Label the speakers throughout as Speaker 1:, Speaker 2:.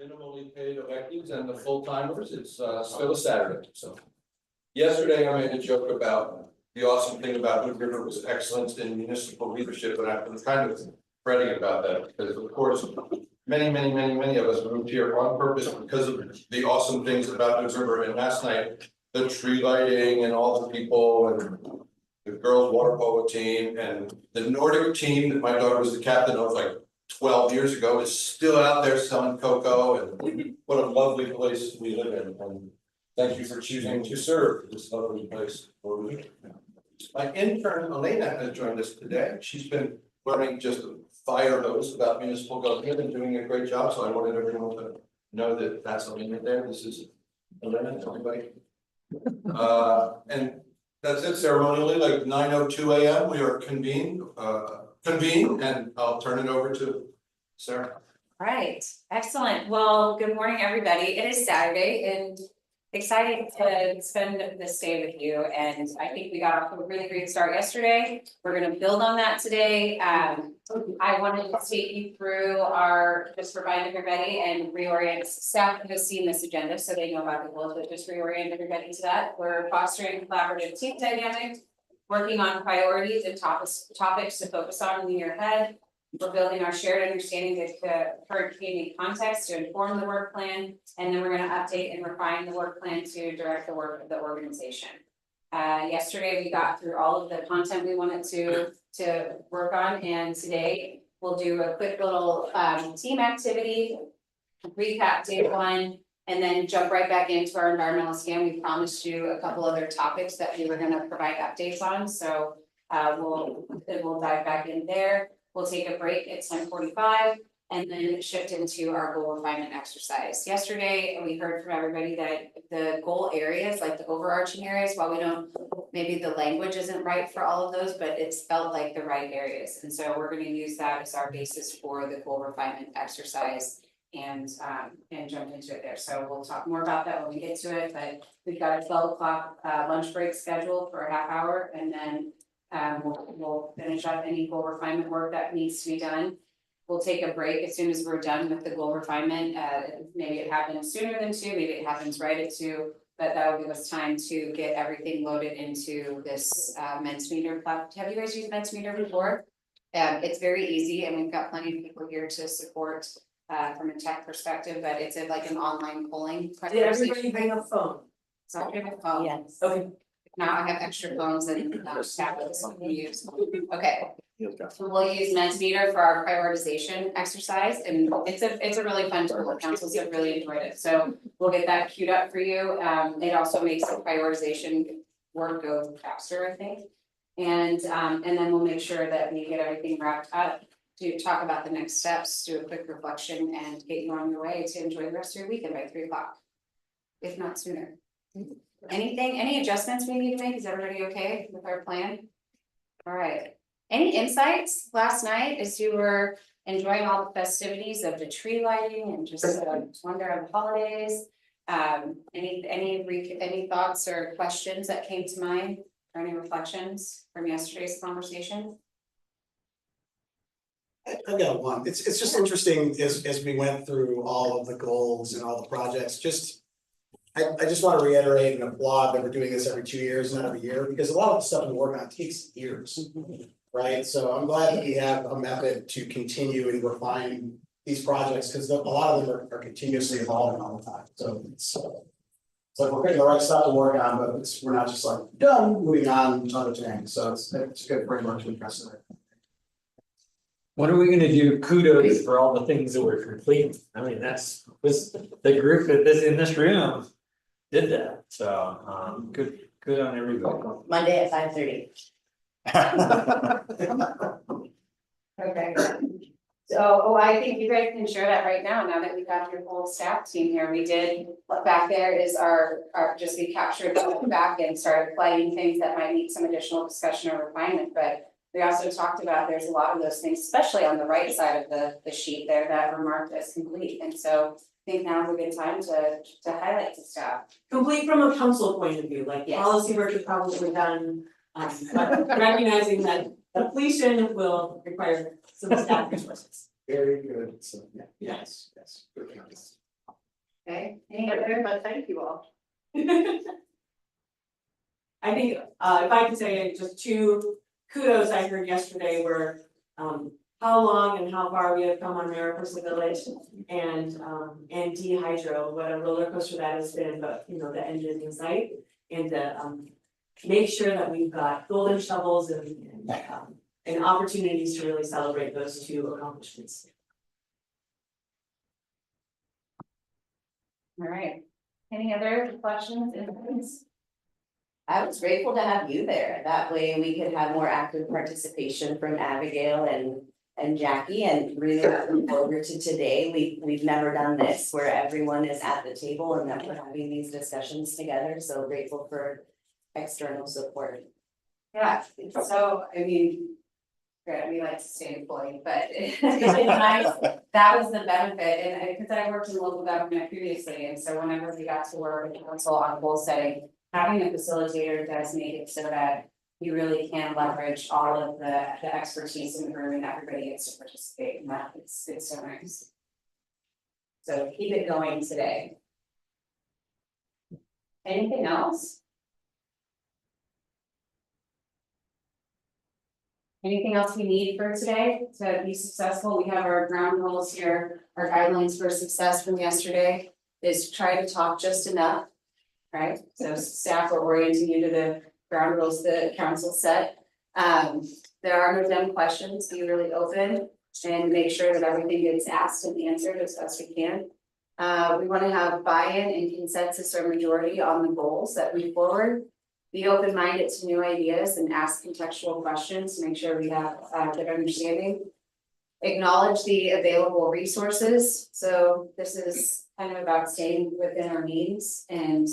Speaker 1: minimally paid electives and the full timers, it's still a Saturday, so. Yesterday, I made a joke about the awesome thing about Hood River was excellence in municipal leadership, and I've been kind of fretting about that, because of course. Many of us moved here on purpose because of the awesome things about Hood River, and last night, the tree lighting and all the people and. The girls water polo team and the Nordic team that my daughter was the captain of like 12 years ago is still out there selling cocoa, and what a lovely place we live in, and thank you for choosing to serve this lovely place for me. My intern Elena has joined us today. She's been learning just a fire hose about municipal government and doing a great job, so I wanted everyone to know that that's Elena there. This is Elena, everybody. And that's it ceremonially, like 9:02 a.m. We are convened, and I'll turn it over to Sarah.
Speaker 2: All right, excellent. Well, good morning, everybody. It is Saturday and excited to spend this day with you. And I think we got off to a really great start yesterday. We're going to build on that today. I wanted to take you through just remind everybody and reorient. Staff has seen this agenda, so they know about the goals, but just reorient everybody to that. We're fostering collaborative team dynamics, working on priorities and topics to focus on in the year ahead. We're building our shared understanding of the current community context to inform the work plan, and then we're going to update and refine the work plan to direct the work of the organization. Yesterday we got through all of the content we wanted to work on, and today we'll do a quick little team activity, recap day one, and then jump right back into our environmental scan. We promised you a couple other topics that we were going to provide updates on, so we'll dive back in there. We'll take a break at 10:45 and then shift into our goal refinement exercise. Yesterday, we heard from everybody that the goal areas, like the overarching areas, while we don't, maybe the language isn't right for all of those, but it's felt like the right areas. And so we're going to use that as our basis for the goal refinement exercise and jump into it there. So we'll talk more about that when we get to it, but we've got a 12 o'clock lunch break scheduled for a half hour, and then we'll finish up any goal refinement work that needs to be done. We'll take a break as soon as we're done with the goal refinement. Maybe it happens sooner than 2, maybe it happens right at 2, but that will give us time to get everything loaded into this Mentimeter platform. Have you guys used Mentimeter before? It's very easy, and we've got plenty of people here to support from a tech perspective, but it's like an online polling.
Speaker 3: Did everybody bring a phone?
Speaker 2: So I have a phone.
Speaker 3: Yes. Okay.
Speaker 2: Now I have extra phones and tablets we can use. Okay. We'll use Mentimeter for our prioritization exercise, and it's a really fun tool. Councils have really enjoyed it. So we'll get that queued up for you. It also makes the prioritization work go faster, I think. And then we'll make sure that we get everything wrapped up to talk about the next steps, do a quick reflection, and get you on your way to enjoy the rest of your weekend by 3 o'clock, if not sooner. Any adjustments we need to make? Is everybody okay with our plan? All right. Any insights last night as you were enjoying all the festivities of the tree lighting and just wonder of the holidays? Any thoughts or questions that came to mind, or any reflections from yesterday's conversation?
Speaker 4: I got one. It's just interesting as we went through all of the goals and all the projects, I just want to reiterate and applaud that we're doing this every 2 years, not every year, because a lot of the stuff we work on takes years, right? So I'm glad that we have a method to continue and refine these projects, because a lot of them are continuously evolving all the time. So it's like we're getting the right stuff to work on, but we're not just like done moving on to other things. So it's a good framework to address it.
Speaker 5: When are we gonna do kudos for all the things that were complete? I mean, was the group in this room did that, so good on everybody.
Speaker 3: Monday at 5:30.
Speaker 2: Okay. So, I think you guys can share that right now that we've got your whole staff team here. We did, back there is our we captured back and started flagging things that might need some additional discussion or refinement, but we also talked about there's a lot of those things, especially on the right side of the sheet there, that were marked as complete. And so I think now is a good time to highlight the staff.
Speaker 3: Complete from a council point of view, like
Speaker 2: Yes.
Speaker 3: policy work is probably done, but recognizing that completion will require some staff resources.
Speaker 4: Very good. So, yeah.
Speaker 3: Yes.
Speaker 4: Good.
Speaker 2: Okay, any other?
Speaker 3: But thank you all. I think, if I could say just two kudos I heard yesterday were, how long and how far we have come on Mariposa Village. And Dehydro, what a roller coaster that has been, but you know, the end is in sight. And make sure that we've got golden shovels and opportunities to really celebrate those two accomplishments.
Speaker 2: All right, any other questions, inputs?
Speaker 6: I was grateful to have you there. That way we could have more active participation from Abigail and Jackie, and really looking forward to today. We've never done this where everyone is at the table and that we're having these discussions together. So grateful for external support.
Speaker 2: Yeah, so, I mean, great, we like to stay employed, but it's nice, that was the benefit, and because I worked in local government previously, and so whenever we got to work with the council on goal setting, having a facilitator designated so that you really can leverage all of the expertise in the room and everybody gets to participate in that, it's so nice. So keep it going today. Anything else? Anything else we need for today to be successful? We have our ground rules here, our guidelines for success from yesterday is try to talk just enough. Right, so staff are orienting you to the ground rules the council set. There are no dumb questions, be really open and make sure that everything gets asked and answered as best we can. We want to have buy-in and consensus or majority on the goals that we forward. Be open-minded to new ideas and ask contextual questions to make sure we have good understanding. Acknowledge the available resources, so this is kind of about staying within our means and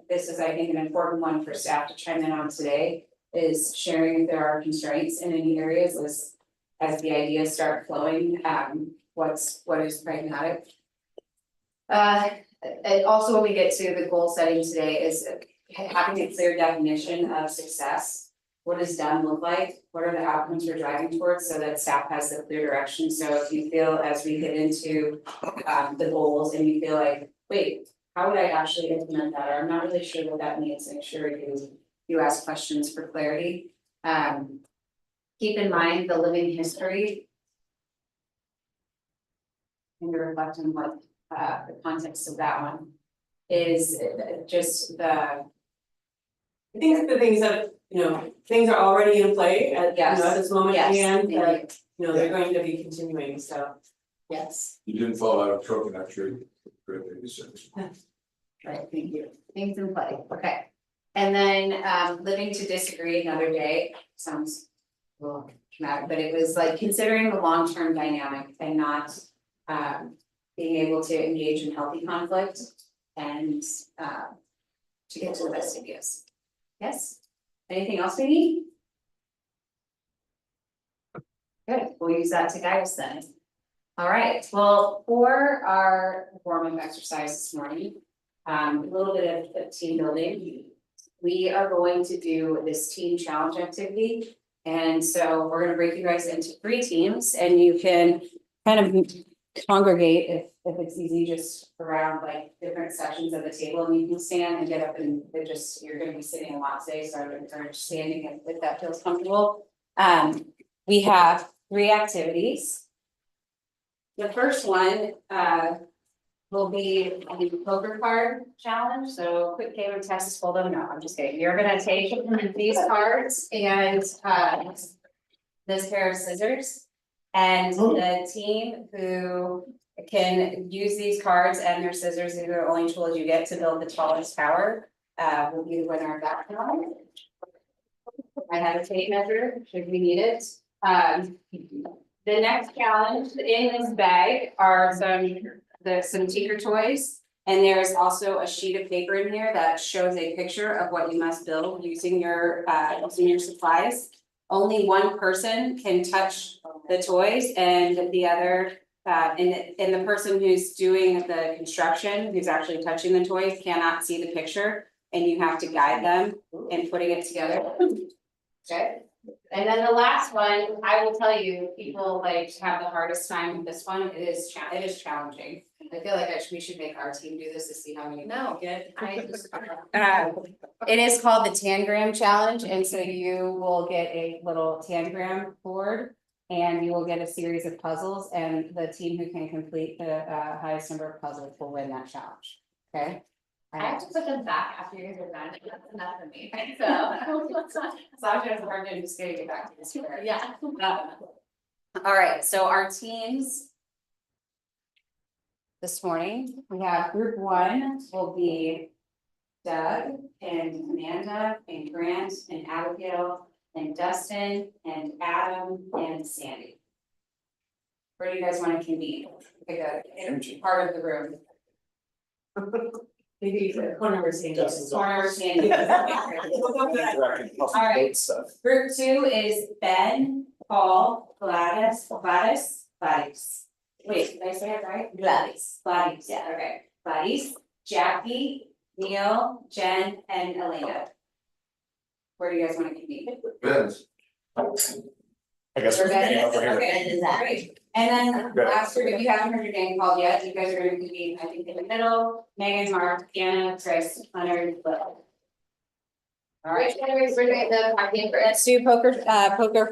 Speaker 2: this is, I think, an important one for staff to chime in on today. Is sharing if there are constraints in any areas as the ideas start flowing, what is pragmatic. And also when we get to the goal setting today is having a clear definition of success. What does done look like? What are the outcomes we're driving towards so that staff has the clear direction? So if you feel as we get into the goals and you feel like, wait, how would I actually implement that? Or I'm not really sure what that means, make sure you ask questions for clarity. Keep in mind the living history. And to reflect on what the context of that one is just
Speaker 3: I think the things that, you know, things are already in play at, you know, at this moment at hand, that, you know, they're going to be continuing, so.
Speaker 6: Yes.
Speaker 1: You didn't fall out of coconut tree. Great,
Speaker 2: Right, thank you. Things in play, okay. And then living to disagree another day, sounds a little dramatic, but it was like considering the long-term dynamic and not being able to engage in healthy conflict and to get to the best ideas. Yes, anything else we need? Good, we'll use that to guide us then. All right, well, for our warm-up exercise this morning, a little bit of team building. We are going to do this team challenge activity. And so we're gonna break you guys into 3 teams and you can kind of congregate if it's easy, just around like different sections of the table and you can stand and get up and just, you're gonna be sitting a lot today, so I would encourage standing if that feels comfortable. We have 3 activities. The first one, will be a poker card challenge, so quick game of Texas Hold'em, no, I'm just kidding, you're gonna take these cards and this pair of scissors. And the team who can use these cards and their scissors, these are the only tools you get to build the tallest tower, will be the winner of that challenge. I have a tape measure, should we need it. The next challenge in this bag are some Tinker Toys. And there's also a sheet of paper in here that shows a picture of what you must build using your supplies. Only one person can touch the toys and the other, and the person who's doing the construction, who's actually touching the toys, cannot see the picture. And you have to guide them in putting it together. Okay, And then the last one, I will tell you, people like have the hardest time with this one, it is challenging. I feel like we should make our team do this to see how many. No, get, it is called the Tangram Challenge, and so you will get a little Tangram board. And you will get a series of puzzles, and the team who can complete the highest number of puzzles will win that challenge, okay?
Speaker 7: I have to put them back after you guys are done, that's enough for me, so.
Speaker 2: Sasha has a hard time just getting it back to this year.
Speaker 7: Yeah.
Speaker 2: All right, so our teams. This morning, we have group one will be Doug and Amanda and Grant and Abigail and Dustin and Adam and Sandy. Where do you guys want to convene? Pick a part of the room.
Speaker 3: Maybe the corner we're seeing.
Speaker 2: Corner Sandy. All right. Group two is Ben, Paul, Gladys. Wait, did I say it right?
Speaker 6: Gladys.
Speaker 2: Gladys, yeah, okay. Gladys, Jackie, Neil, Jen, and Elena. Where do you guys want to convene?
Speaker 1: Ben's.
Speaker 4: I guess
Speaker 2: Or
Speaker 4: we're
Speaker 2: Ben?
Speaker 4: getting over here.
Speaker 2: Okay,
Speaker 6: And is that-
Speaker 2: great. And then
Speaker 4: Good.
Speaker 2: last group, if you haven't heard your name called yet, you guys are gonna convene, I think, in the middle, Megan, Mark, Anna, Chris, Leonard, Will. All right.
Speaker 7: Which categories we're doing the parking for?
Speaker 2: Let's do poker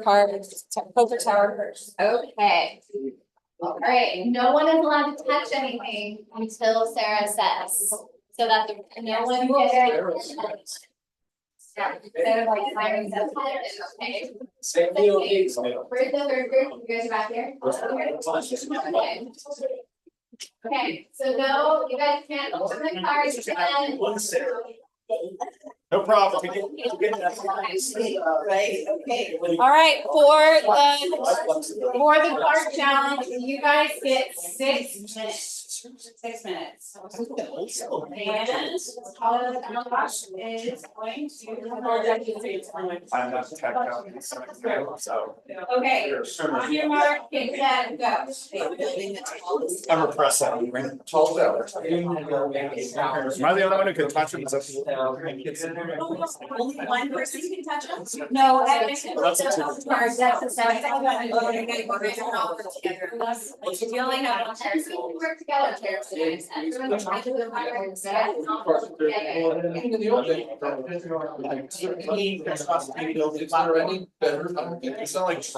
Speaker 2: cards, poker tower first.
Speaker 7: Okay. Alright, no one is allowed to touch anything until Sarah says, so that no one gets. They're like firing stuff. Okay. Where's the third group? You guys are back here? Okay. Okay, so no, you guys can't open the cards and.
Speaker 4: No problem.
Speaker 6: Right, okay.
Speaker 2: All right, for the card challenge, you guys get 6 minutes. 6 minutes. And Paula is going to.
Speaker 4: I'm not the tech company, so
Speaker 2: Okay, on your mark, get set, go.
Speaker 4: I'm repressed out.
Speaker 1: Tall towers.
Speaker 4: Am I the only one who can touch it?
Speaker 3: Only one person can touch us?
Speaker 2: No,
Speaker 4: That's
Speaker 2: that's the seven. You only have one
Speaker 7: And so we work together, chairs, everyone tries to do
Speaker 1: Is there any better? I don't think
Speaker 4: It's not like.
Speaker 1: it's.